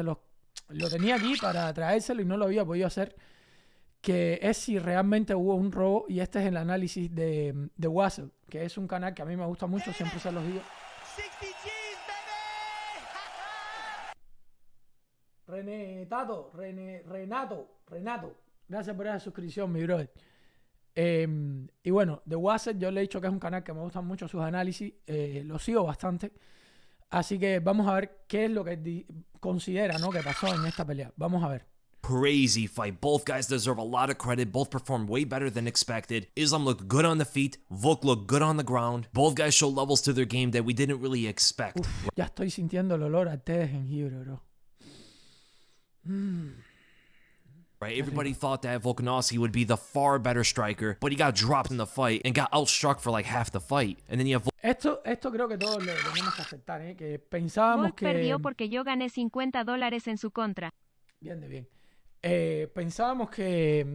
lo tenía aquí para traérselo y no lo había podido hacer, que es si realmente hubo un robo, y este es el análisis de Wassel, que es un canal que a mí me gusta mucho, siempre se los digo. Renato, gracias por esa suscripción, mi brother. Y bueno, The Wassel yo le he dicho que es un canal que me gustan mucho sus análisis, lo sigo bastante. Así que vamos a ver qué es lo que considera, ¿no?, que pasó en esta pelea. Vamos a ver. Crazy fight. Both guys deserve a lot of credit. Both performed way better than expected. Islam looked good on the feet. Volk looked good on the ground. Both guys showed levels to their game that we didn't really expect. Uf, ya estoy sintiendo el olor a té de jengibre, bro. Right, everybody thought that Volkanovski would be the far better striker, but he got dropped in the fight and got outstruck for like half the fight. And then you have Esto creo que todos lo tenemos que aceptar, ¿eh? Que pensábamos Volk que... perdió porque yo gané $50 en su contra. Bien, de bien. Pensábamos que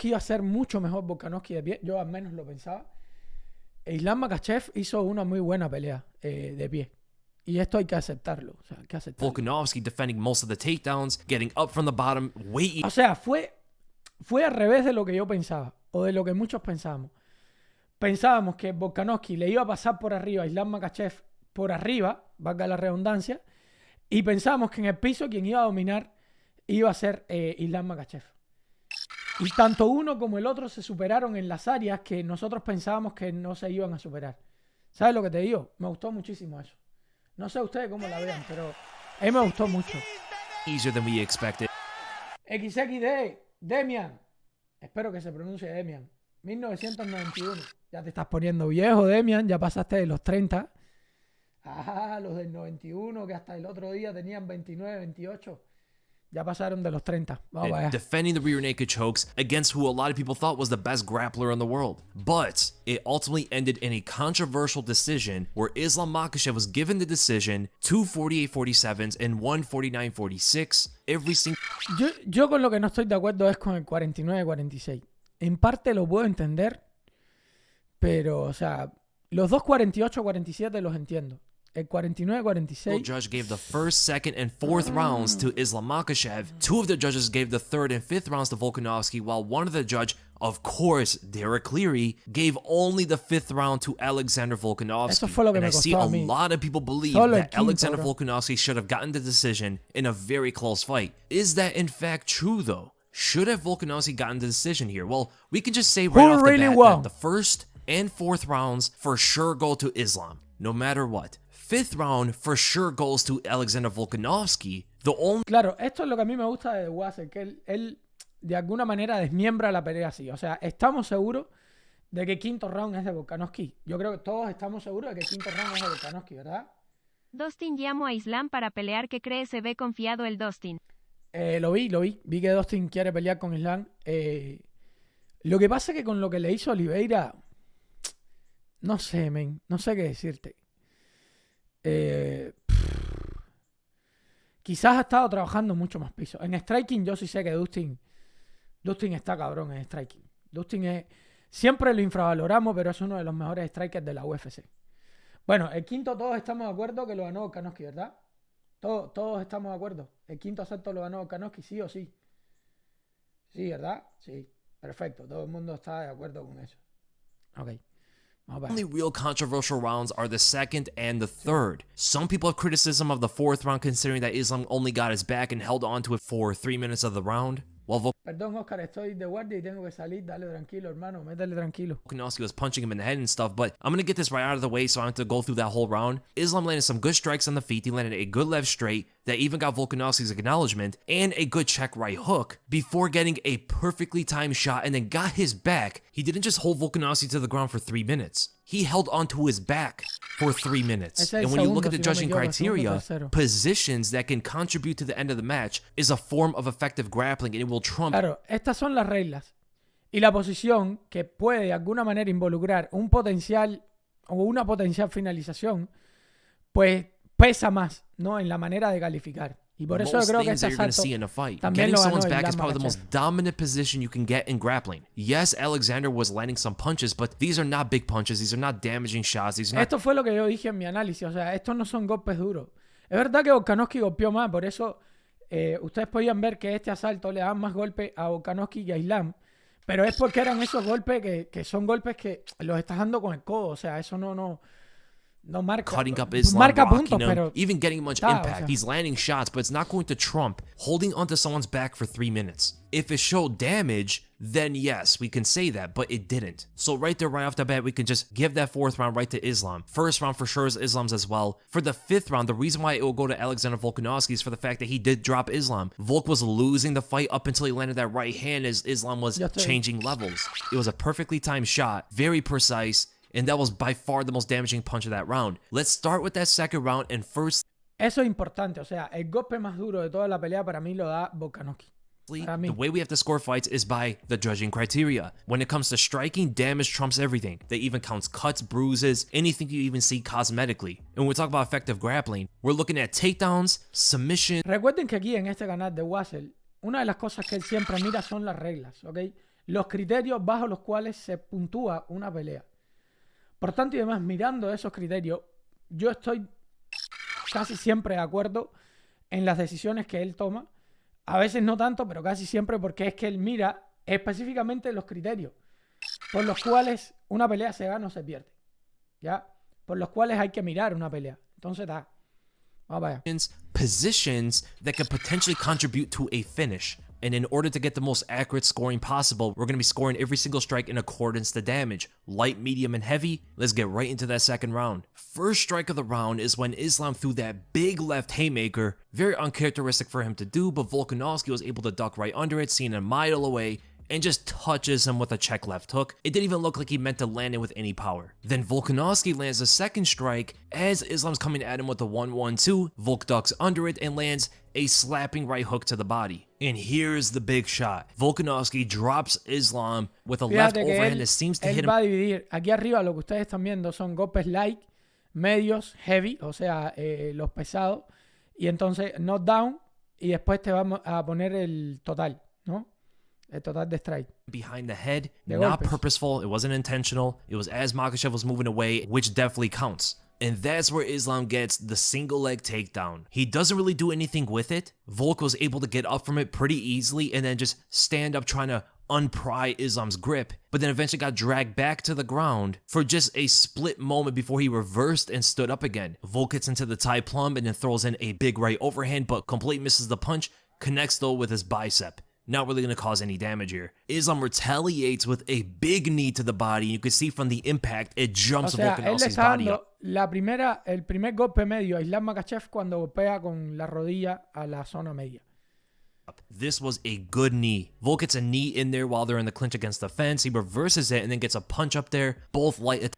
iba a ser mucho mejor Volkanovski de pie. Yo al menos lo pensaba. Islam Makhachev hizo una muy buena pelea de pie. Y esto hay que aceptarlo. O sea, hay que aceptarlo. Volkanovski defending most of the takedowns, getting up from the bottom, O sea, fue al revés de lo que yo pensaba. O de lo que muchos pensábamos. Pensábamos que Volkanovski le iba a pasar por arriba a Islam Makhachev por arriba, valga la redundancia. Y pensábamos que en el piso quien iba a dominar iba a ser Islam Makhachev. Y tanto uno como el otro se superaron en las áreas que nosotros pensábamos que no se iban a superar. ¿Sabes lo que te digo? Me gustó muchísimo eso. No sé ustedes cómo la vean, pero a mí me gustó mucho. easier than we expected. XXD, Demian. Espero que se pronuncie Demian. 1991. Ya te estás poniendo viejo, Demian. Ya pasaste de los 30. Ah, los del 91, que hasta el otro día tenían 29, 28. Ya pasaron de los 30. Vamos allá. Defending the rear naked chokes against who a lot of people thought was the best grappler in the world. But it ultimately ended in a controversial decision where Islam Makhachev was given the decision, 2 48-47s and 1 49-46. Every single... Yo con lo que no estoy de acuerdo es con el 49-46. En parte lo puedo entender, pero, o sea, los dos 48-47 los entiendo. El 49-46. judge gave the first, second, and fourth rounds to Islam Makhachev. Two of the judges gave the third and fifth rounds to Volkanovski, while one of the judge, of course, Derek Cleary, gave only the fifth round to Alexander Volkanovski. Eso fue lo que and me I see costó a a mí. lot of people believe Solo el that quinto, Alexander bro. Volkanovski should have gotten the decision in a very close fight. Is that in fact true, though? Should have Volkanovski gotten the decision here? Well, we can just say right off really the bat won? that the first and fourth rounds for sure go to Islam, no matter what. Fifth round for sure goes to Alexander Volkanovski. The only... Claro, esto es lo que a mí me gusta de Wasser, que él de alguna manera desmiembra la pelea así. O sea, estamos seguros de que quinto round es de Volkanovski. Yo creo que todos estamos seguros de que quinto round es de Volkanovski, ¿verdad? Dustin llamo a Islam para pelear. ¿Qué crees? Se ve confiado el Dustin. Lo vi. Vi que Dustin quiere pelear con Islam. Lo que pasa es que con lo que le hizo Oliveira, no sé, men. No sé qué decirte. Quizás ha estado trabajando mucho más piso. En striking yo sí sé que Dustin está cabrón en striking. Dustin es... Siempre lo infravaloramos, pero es uno de los mejores strikers de la UFC. Bueno, el quinto todos estamos de acuerdo que lo ganó Volkanovski, ¿verdad? Todos estamos de acuerdo. El quinto asalto lo ganó Volkanovski, sí o sí. Sí, ¿verdad? Sí. Perfecto. Todo el mundo está de acuerdo con eso. Ok. only real controversial rounds are the second and the third. Some people have criticism of the fourth round considering that Islam only got his back and held on to it for 3 minutes of the round. While Perdón, Oscar, estoy de guardia y tengo que salir. Dale tranquilo, hermano. Métele tranquilo. Volkanovski was punching him in the head and stuff, but I'm going to get this right out of the way so I don't have to go through that whole round. Islam landed some good strikes on the feet. He landed a good left straight that even got Volkanovski's acknowledgement and a good check right hook before getting a perfectly timed shot and then got his back. He didn't just hold Volkanovski to the ground for 3 minutes. He held onto his back for 3 minutes. And when you look at the judging criteria, positions that can contribute to the end of the match is a form of effective grappling and it will trump. Claro, estas son las reglas. Y la posición que puede de alguna manera involucrar un potencial o una potencial finalización, pues pesa más, ¿no? En la manera de calificar. Y por eso yo creo que este asalto también Getting lo ganó someone's back Islam is probably the Makhachev. most dominant position you can get in grappling. Yes, Alexander was landing some punches, but these are not big punches. These are not damaging shots. These are not... Esto fue lo que yo dije en mi análisis. O sea, estos no son golpes duros. Es verdad que Volkanovski golpeó más, por eso ustedes podían ver que este asalto le daban más golpes a Volkanovski que a Islam, pero es porque eran esos golpes que son golpes que los estás dando con el codo, o sea, eso no marca, Cutting up Islam, marca rocking puntos, him, pero even getting much está, o impact. sea. He's landing shots, but it's not going to trump holding onto someone's back for 3 minutes. If it showed damage, then yes, we can say that, but it didn't. So right there, right off the bat, we can just give that 4th round right to Islam. 1st round for sure is Islam's as well. For the 5th round, the reason why it will go to Alexander Volkanovski is for the fact that he did drop Islam. Volk was losing the fight up until he landed that right hand as Islam was changing levels. It was a perfectly timed shot, very precise, and that was by far the most damaging punch of that round. Let's start with that 2nd round, and first, Eso es importante, o sea, el golpe más duro de toda la pelea para mí lo da Volkanovski. the way we have to score fights is by the judging criteria. When it comes to striking, damage trumps everything. That even counts cuts, bruises, anything you even see cosmetically. And when we talk about effective grappling, we're looking at takedowns, submission. Recuerden que aquí en este canal de Wassel, una de las cosas que él siempre mira son las reglas, ¿ok? Los criterios bajo los cuales se puntúa una pelea. Por tanto y demás, mirando esos criterios, yo estoy casi siempre de acuerdo en las decisiones que él toma. A veces no tanto, pero casi siempre, porque es que él mira específicamente los criterios por los cuales una pelea se gana o se pierde, ¿ya? Por los cuales hay que mirar una pelea. Entonces, vamos para allá. Positions that could potentially contribute to a finish. And in order to get the most accurate scoring possible, we're going to be scoring every single strike in accordance to damage. Light, medium, and heavy. Let's get right into that 2nd round. First strike of the round is when Islam threw that big left haymaker. Very uncharacteristic for him to do, but Volkanovski was able to duck right under it, seeing a mile away, and just touches him with a check left hook. It didn't even look like he meant to land it with any power. Then Volkanovski lands a 2nd strike. As Islam's coming at him with the 1-1-2, Volk ducks under it and lands a slapping right hook to the body. And here's the big shot. Volkanovski drops Islam with a left Fíjate que overhand that seems to hit él him. va a dividir. Aquí arriba lo que ustedes están viendo son golpes light, medios, heavy, o sea, los pesados. Y entonces knockdown. Y después te vamos a poner el total, ¿no? El total de strike. Behind the head, De not golpes. purposeful, it wasn't intentional. It was as Makhachev was moving away, which definitely counts. And that's where Islam gets the single leg takedown. He doesn't really do anything with it. Volk was able to get up from it pretty easily and then just stand up trying to unpry Islam's grip, but then eventually got dragged back to the ground for just a split moment before he reversed and stood up again. Volk gets into the Thai plum and then throws in a big right overhand, but completely misses the punch, connects though with his bicep. Not really going to cause any damage here. Islam retaliates with a big knee to the body. You can see from the impact, it O jumps sea, él le Volkanovski's está body up. dando el primer golpe medio a Islam Makhachev cuando golpea con la rodilla a la zona media. This was a good knee. Volk gets a knee in there while they're in the clinch against the fence. He reverses it and then gets a punch up there. Both light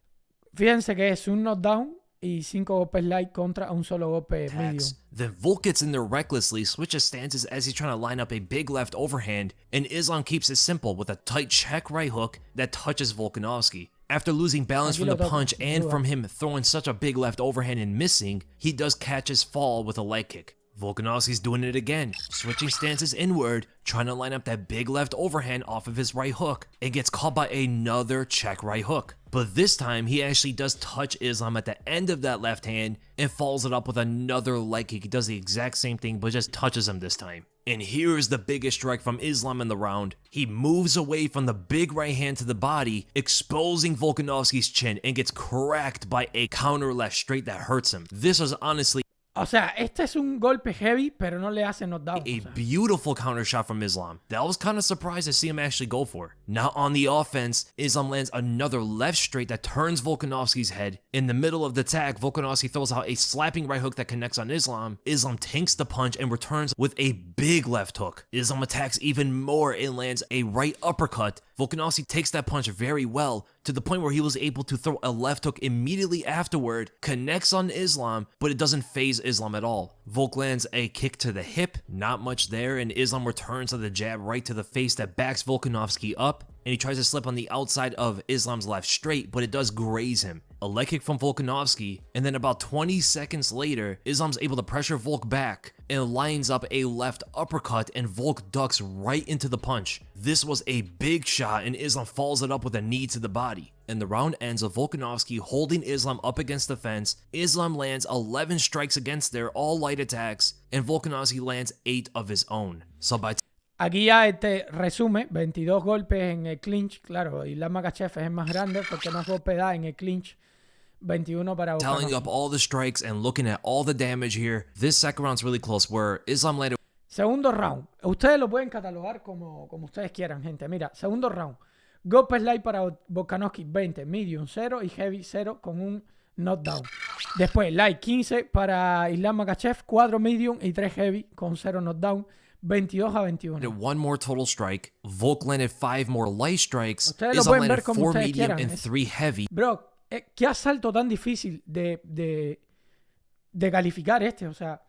Fíjense que es un knockdown y 5 golpes light contra un solo golpe medium. attacks. Then Volk gets in there recklessly, switches stances as he's trying to line up a big left overhand, and Islam keeps it simple with a tight check right hook that touches Volkanovski. After losing balance from the punch and from him throwing such a big left overhand and missing, he does catch his fall with a leg kick. Volkanovski's doing it again, switching stances inward, trying to line up that big left overhand off of his right hook. It gets caught by another check right hook. But this time, he actually does touch Islam at the end of that left hand and follows it up with another leg kick. He does the exact same thing, but just touches him this time. And here's the biggest strike from Islam in the round. He moves away from the big right hand to the body, exposing Volkanovski's chin, and gets cracked by a counter left straight that hurts him. This was honestly O sea, este es un golpe heavy, pero no le hace knockdown. a O sea. beautiful counter shot from Islam that I was kind of surprised to see him actually go for. Now on the offense, Islam lands another left straight that turns Volkanovski's head. In the middle of the attack, Volkanovski throws out a slapping right hook that connects on Islam. Islam tanks the punch and returns with a big left hook. Islam attacks even more and lands a right uppercut. Volkanovski takes that punch very well to the point where he was able to throw a left hook immediately afterward, connects on Islam, but it doesn't phase Islam at all. Volk lands a kick to the hip, not much there, and Islam returns to the jab right to the face that backs Volkanovski up, and he tries to slip on the outside of Islam's left straight, but it does graze him. A leg kick from Volkanovski, and then about 20 seconds later, Islam's able to pressure Volk back and lines up a left uppercut, and Volk ducks right into the punch. This was a big shot, and Islam follows it up with a knee to the body. and the round ends with Volkanovski holding Islam up against the fence. Islam lands 11 strikes against there, all light attacks, and Volkanovski lands 8 of his own. So by Aquí ya este resume 22 golpes en el clinch. Claro, Islam Makhachev es el más grande porque más golpes da en el clinch. 21 para tallying Volkanovski. up all the strikes and looking at all the damage here, this second round's really close where Islam landed Segundo round. Ustedes lo pueden catalogar como ustedes quieran, gente. Mira, segundo round. Golpes light para Volkanovski 20, medium 0 y heavy 0 con un knockdown. Después light 15 para Islam Makhachev, 4 medium y 3 heavy con 0 knockdown. 22 a 21. one more total strike. Volk landed 5 more light strikes. Ustedes lo Islam pueden landed ver como 4 ustedes medium quieran. and 3 heavy. Bro, qué asalto tan difícil de calificar este. O sea,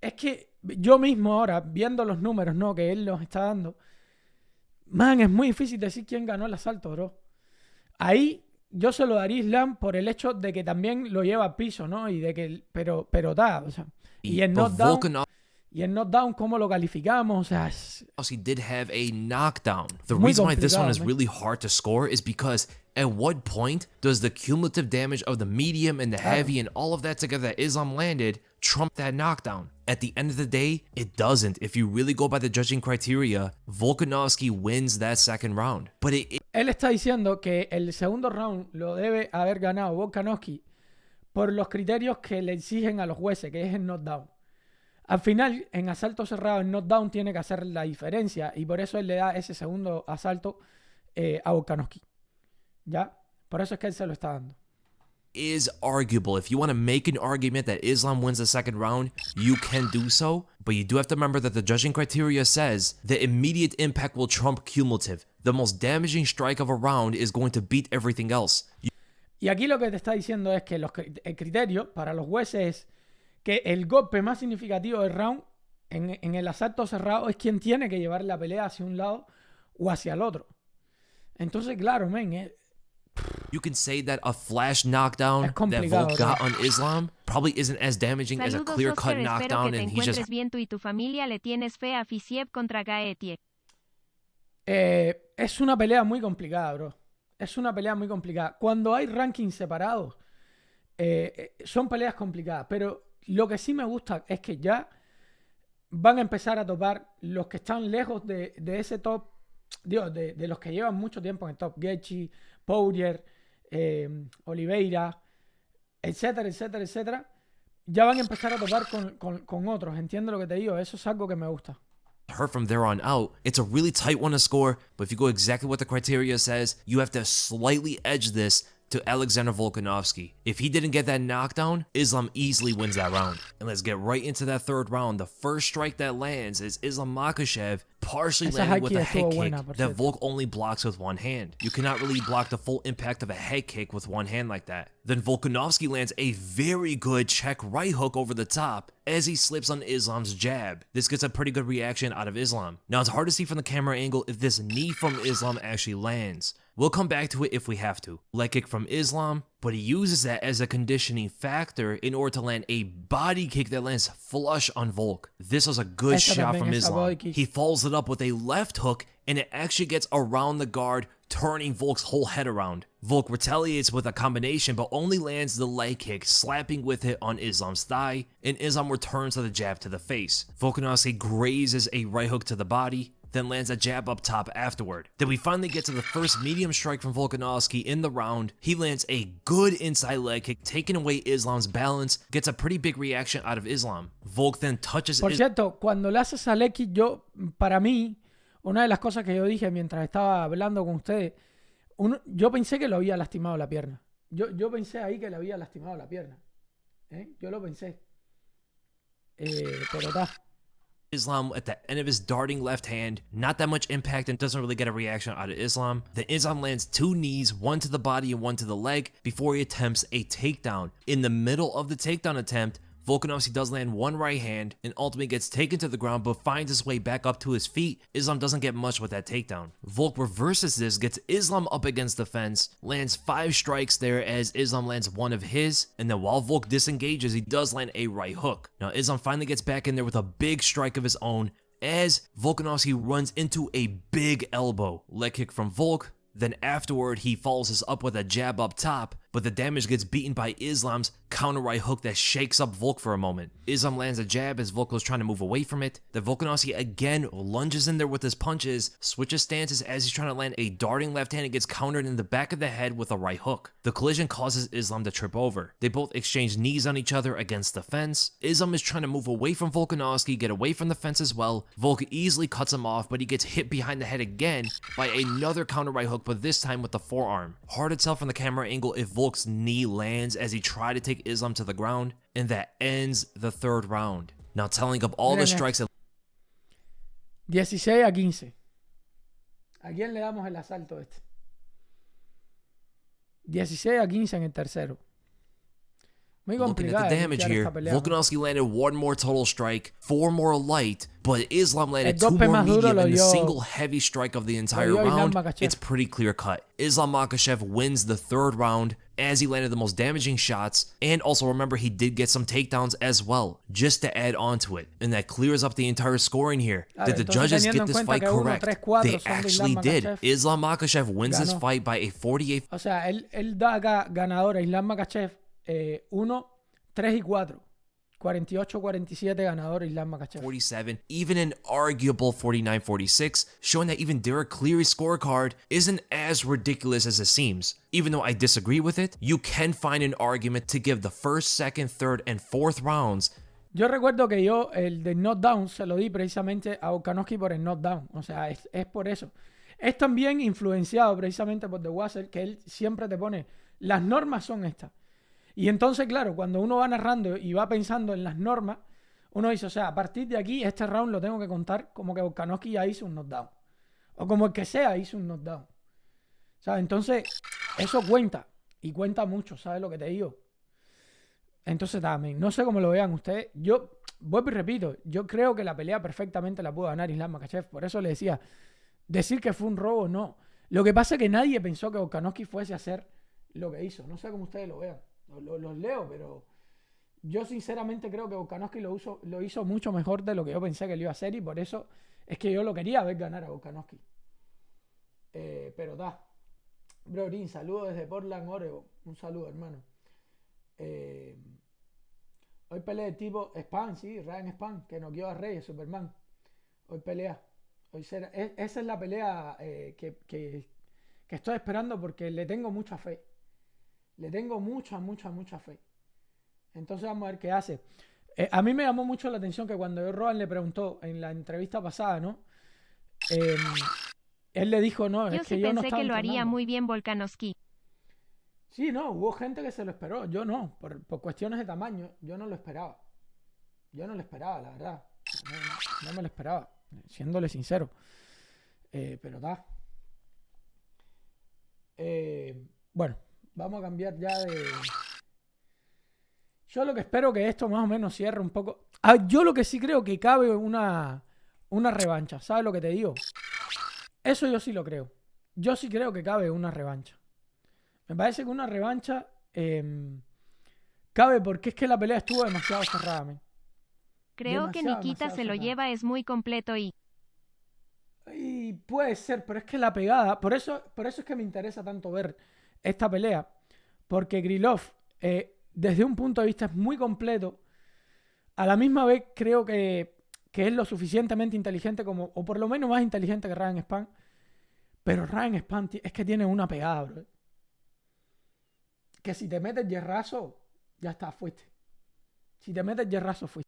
es que yo mismo ahora, viendo los números, ¿no?, que él nos está dando, man, es muy difícil decir quién ganó el asalto, bro. Ahí yo se lo daría a Islam por el hecho de que también lo lleva al piso, ¿no? Y de que, pero da, o sea, y el But knockdown, ¿cómo lo calificamos? O sea, Volkanovski did have a knockdown. The Muy reason why this one complicado, is man. really hard to score is because at what point does the cumulative damage of the medium and the heavy and all of that together that Islam landed trump that knockdown? At the end of the day, it doesn't. If you really go by the judging criteria, Volkanovski wins that second round. But él está diciendo que el segundo round lo debe haber ganado Volkanovski por los criterios que le exigen a los jueces, que es el knockdown. Al final, en asalto cerrado, el knockdown tiene que hacer la diferencia y por eso él le da ese segundo asalto a Volkanovski. ¿Ya? Por eso es que él se lo está dando. is arguable. If you want to make an argument that Islam wins the second round, you can do so, but you do have to remember that the judging criteria says that immediate impact will trump cumulative. The most damaging strike of a round is going to beat everything else. Y aquí lo que te está diciendo es que el criterio para los jueces es que el golpe más significativo del round en el asalto cerrado es quien tiene que llevar la pelea hacia un lado o hacia el otro. Entonces, claro, men, You can say that a flash knockdown that Volk got on Islam probably isn't as damaging as a Saludos, clear-cut Oscar, knockdown, espero que te and he just encuentres bien tú y tu familia. Le tienes fe a Fisiev contra Gaetier. es una pelea muy complicada, bro. Es una pelea muy complicada. Cuando hay rankings separados, son peleas complicadas. Pero lo que sí me gusta es que ya van a empezar a topar los que están lejos de ese top, digo, de los que llevan mucho tiempo en el top. Gaethje, Poirier, Oliveira, etcétera, etcétera, etcétera. Ya van a empezar a topar con otros. Entiendo lo que te digo. Eso es algo que me gusta. her from there on out. It's a really tight one to score, but if you go exactly what the criteria says, you have to slightly edge this to Alexander Volkanovski. If he didn't get that knockdown, Islam easily wins that round. And let's get right into that third round. The first strike that lands is Islam Makhachev partially landing with a head kick that Volk only blocks with one hand. You cannot really block the full impact of a head kick with one hand like that. Then Volkanovski lands a very good check right hook over the top as he slips on Islam's jab. This gets a pretty good reaction out of Islam. Now it's hard to see from the camera angle if this knee from Islam actually lands. We'll come back to it if we have to. Leg kick from Islam, but he uses that as a conditioning factor in order to land a body kick that lands flush on Volk. This was a good shot from Islam. He follows it up with a left hook, and it actually gets around the guard, turning Volk's whole head around. Volk retaliates with a combination, but only lands the leg kick, slapping with it on Islam's thigh, and Islam returns with a jab to the face. Volkanovski grazes a right hook to the body, then lands a jab up top afterward. Then we finally get to the first medium strike from Volkanovski in the round. He lands a good inside leg kick, taking away Islam's balance, gets a pretty big reaction out of Islam. Volk then touches... Por cierto, cuando le haces a leg kick, para mí, una de las cosas que yo dije mientras estaba hablando con ustedes, yo pensé que lo había lastimado la pierna. Yo pensé ahí que le había lastimado la pierna. Yo lo pensé. Pero está... Islam at the end of his darting left hand, not that much impact and doesn't really get a reaction out of Islam. Then Islam lands two knees, one to the body and one to the leg, before he attempts a takedown. In the middle of the takedown attempt, Volkanovski does land one right hand and ultimately gets taken to the ground but finds his way back up to his feet. Islam doesn't get much with that takedown. Volk reverses this, gets Islam up against the fence, lands 5 strikes there as Islam lands one of his, and then while Volk disengages, he does land a right hook. Now Islam finally gets back in there with a big strike of his own as Volkanovski runs into a big elbow. Leg kick from Volk. Then afterward, he follows this up with a jab up top, but the damage gets beaten by Islam's counter right hook that shakes up Volk for a moment. Islam lands a jab as Volk was trying to move away from it. Then Volkanovski again lunges in there with his punches, switches stances as he's trying to land a darting left hand and gets countered in the back of the head with a right hook. The collision causes Islam to trip over. They both exchange knees on each other against the fence. Islam is trying to move away from Volkanovski, get away from the fence as well. Volk easily cuts him off, but he gets hit behind the head again by another counter right hook, but this time with the forearm. Hard to tell from the camera angle if Volk's knee lands as he tried to take Islam to the ground, and that ends the third round. Now tallying up all the strikes. 16-15. ¿A quién le damos el asalto este? 16-15 en el tercero. Muy Looking at the damage here, Volkanovski landed one more total strike, 4 more light, but Islam landed 2 more medium and the single heavy strike of the entire round. It's pretty clear cut. Islam Makhachev wins the third round as he landed the most damaging shots, and also remember he did get some takedowns as well, just to add on to it. And that clears up the entire scoring here. Did the judges get this fight correct? They actually did. Islam Makhachev wins this fight by a 48. O sea, él da acá ganador a Islam Makhachev 1, 3 y 4. 48-47 ganador Islam Makhachev. 47, even an arguable 49-46, showing that even Derek Cleary's scorecard isn't as ridiculous as it seems. Even though I disagree with it, you can find an argument to give the first, second, third, and fourth rounds. Yo recuerdo que yo el de knockdown se lo di precisamente a Volkanovski por el knockdown. O sea, es por eso. Es también influenciado precisamente por The Wasser, que él siempre te pone, las normas son estas. Y entonces, claro, cuando uno va narrando y va pensando en las normas, uno dice, o sea, a partir de aquí, este round lo tengo que contar como que Volkanovski ya hizo un knockdown. O como el que sea hizo un knockdown. ¿Sabes? Entonces, eso cuenta. Y cuenta mucho, ¿sabes lo que te digo? Entonces, también, no sé cómo lo vean ustedes. Yo, vuelvo y repito, yo creo que la pelea perfectamente la pudo ganar Islam Makhachev. Por eso le decía, decir que fue un robo, no. Lo que pasa es que nadie pensó que Volkanovski fuese a hacer lo que hizo. No sé cómo ustedes lo vean. Los leo, pero yo sinceramente creo que Volkanovski lo hizo mucho mejor de lo que yo pensé que lo iba a hacer, y por eso es que yo lo quería ver ganar a Volkanovski. Pero da. Brorin, saludo desde Portland, Oregon. Un saludo, hermano. Hoy pelea el tipo Span, sí, Ryan Span, que noqueó a Reyes, Superman. Hoy pelea. Hoy será, esa es la pelea que estoy esperando porque le tengo mucha fe. Le tengo mucha fe. Entonces vamos a ver qué hace. A mí me llamó mucho la atención que cuando Rogan le preguntó en la entrevista pasada, ¿no? Él le dijo, no, yo es que sí yo no pensé estaba que lo haría entrenando. muy bien Volkanovski. Sí, no, hubo gente que se lo esperó. Yo no, por cuestiones de tamaño, yo no lo esperaba. Yo no lo esperaba, la verdad. No me lo esperaba, siéndole sincero. Pero da. Bueno. Vamos a cambiar ya de... Yo lo que espero que esto más o menos cierre un poco... yo lo que sí creo que cabe una revancha. ¿Sabes lo que te digo? Eso yo sí lo creo. Yo sí creo que cabe una revancha. Me parece que una revancha cabe porque es que la pelea estuvo demasiado cerrada. Man. Creo que Nikita se lo lleva, es muy completo y puede ser, pero es que la pegada... Por eso es que me interesa tanto ver esta pelea, porque Krylov desde un punto de vista es muy completo, a la misma vez creo que es lo suficientemente inteligente como, o por lo menos más inteligente que Ryan Spann, pero Ryan Spann es que tiene una pegada, bro, que si te metes hierrazo, ya está, fuiste. Si te metes hierrazo, fuiste.